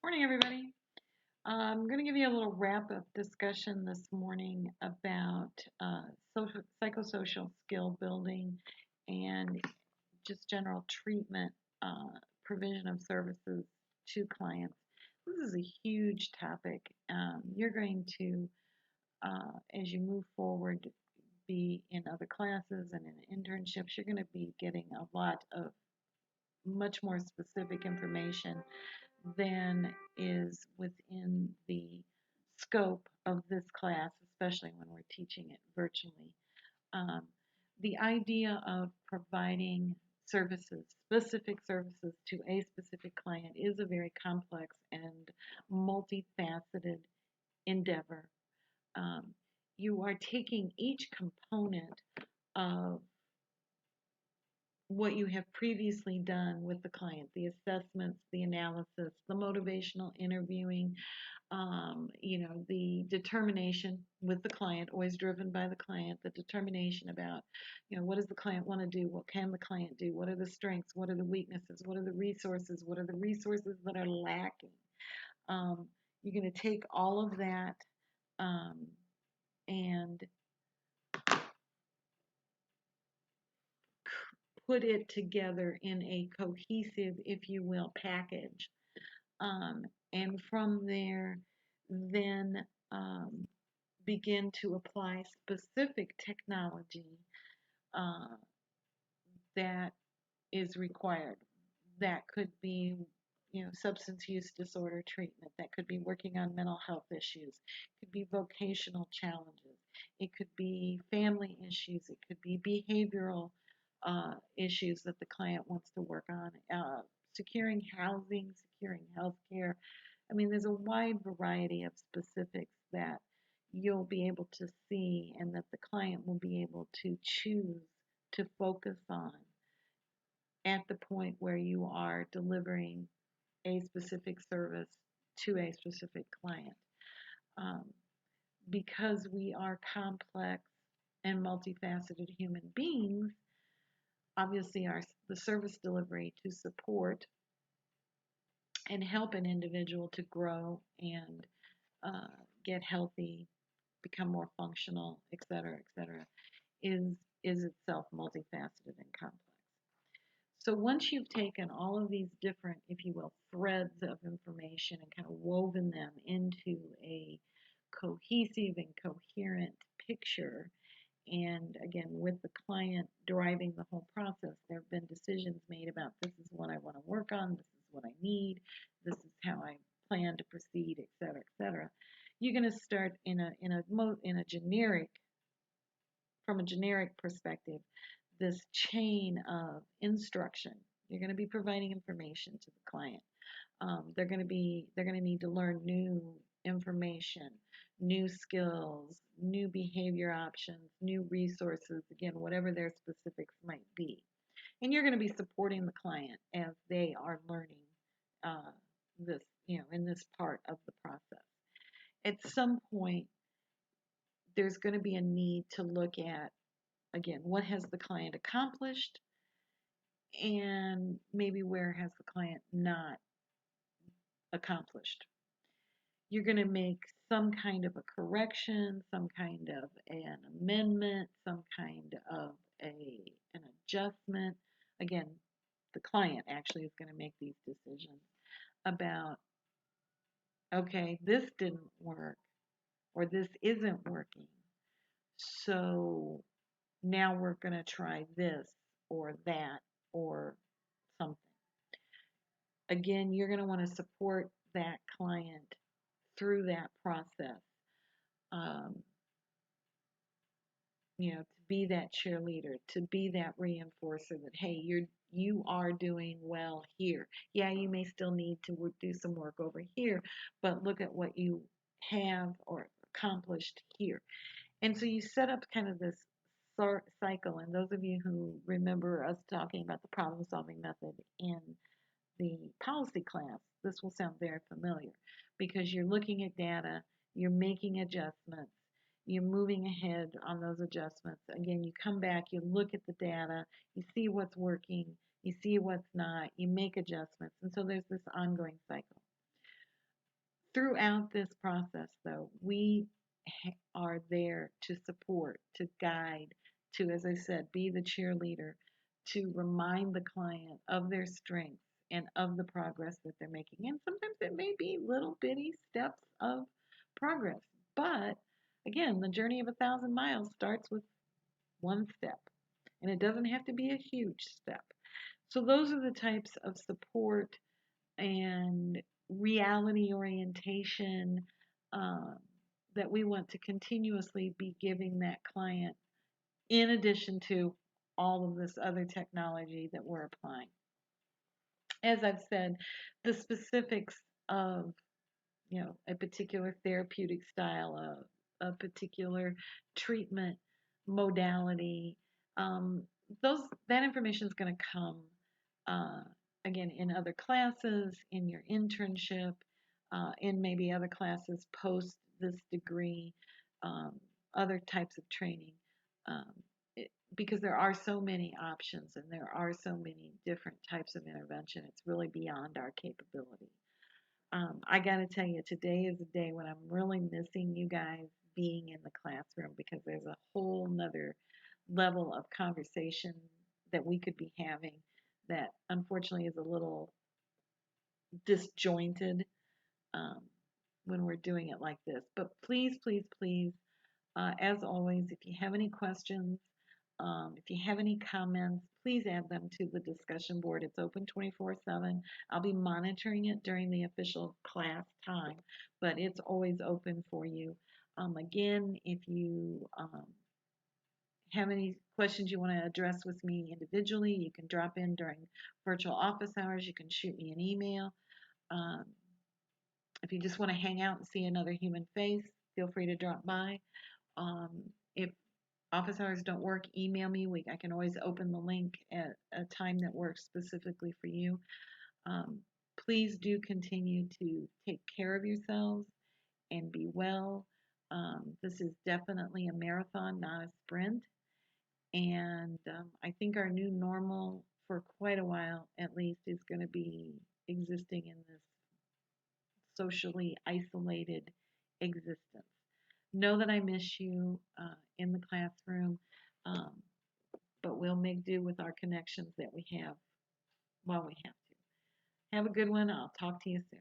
Morning, everybody. I'm going to give you a little wrap-up discussion this morning about psychosocial skill building and just general treatment provision of services to clients. This is a huge topic. You're going to, as you move forward, be in other classes and in internships, you're going to be getting a lot of much more specific information than is within the scope of this class, especially when we're teaching it virtually. Um, the idea of providing services, specific services to a specific client is a very complex and multifaceted endeavor. Um, you are taking each component of what you have previously done with the client, the assessments, the analysis, the motivational interviewing, the determination with the client, always driven by the client, the determination about, what does the client want to do? What can the client do? What are the strengths? What are the weaknesses? What are the resources? What are the resources that are lacking? You're going to take all of that um, and put it together in a cohesive, if you will, package. And from there, then begin to apply specific technology uh, that is required. That could be, substance use disorder treatment. That could be working on mental health issues. It could be vocational challenges. It could be family issues. It could be behavioral issues that the client wants to work on. Securing housing, securing health care. I mean, there's a wide variety of specifics that you'll be able to see and that the client will be able to choose to focus on at the point where you are delivering a specific service to a specific client. Um, because we are complex and multifaceted human beings, obviously the service delivery to support and help an individual to grow and uh, get healthy, become more functional, et cetera, is is itself multifaceted and complex. So once you've taken all of these different, if you will, threads of information and kind of woven them into a cohesive and coherent picture, and again, with the client driving the whole process, there have been decisions made about this is what I want to work on, this is what I need, this is how I plan to proceed, et cetera, et cetera. You're going to start in a generic, from a generic perspective, this chain of instruction. You're going to be providing information to the client. They're going to need to learn new information, new skills, new behavior options, new resources. Again, whatever their specifics might be, and you're going to be supporting the client as they are learning uh, this, in this part of the process. At some point, there's going to be a need to look at, again, what has the client accomplished, and maybe where has the client not accomplished. You're going to make some kind of a correction, some kind of an amendment, some kind of an adjustment. Again, the client actually is going to make these decisions about, okay, this didn't work or this isn't working. So now we're going to try this or that or something. Again, you're going to want to support that client through that process. Um, to be that cheerleader, to be that reinforcer that, hey, you are doing well here. Yeah, you may still need to do some work over here, but look at what you have or accomplished here. And so you set up kind of this cycle. And those of you who remember us talking about the problem solving method in the policy class, this will sound very familiar because you're looking at data, you're making adjustments, you're moving ahead on those adjustments. Again, you come back, you look at the data, you see what's working, you see what's not, you make adjustments. And so there's this ongoing cycle. Throughout this process, though, we are there to support, to guide, to, as I said, be the cheerleader, to remind the client of their strengths and of the progress that they're making. And sometimes it may be little bitty steps of progress. But again, the journey of 1,000 miles starts with one step, and it doesn't have to be a huge step. So, those are the types of support and reality orientation um, that we want to continuously be giving that client, in addition to all of this other technology that we're applying. As I've said, the specifics of a particular therapeutic style, a particular treatment modality, um, those that information is going to come uh, again in other classes, in your internship, in maybe other classes post this degree, um, other types of training. Um, because there are so many options and there are so many different types of intervention, it's really beyond our capability. I got to tell you, today is a day when I'm really missing you guys being in the classroom because there's a whole nother level of conversation that we could be having that unfortunately is a little disjointed um, when we're doing it like this. But please, please, please, as always, if you have any questions, if you have any comments, please add them to the discussion board. It's open 24/7. I'll be monitoring it during the official class time, but it's always open for you. Again, if you have any questions you want to address with me individually, you can drop in during virtual office hours. You can shoot me an email. Um, if you just want to hang out and see another human face, feel free to drop by. Um, if office hours don't work, email me. I can always open the link at a time that works specifically for you. Um, please do continue to take care of yourselves and be well. This is definitely a marathon, not a sprint. And I think our new normal for quite a while, at least, is going to be existing in this socially isolated existence. Know that I miss you in the classroom, um, but we'll make do with our connections that we have while we have to. Have a good one. I'll talk to you soon.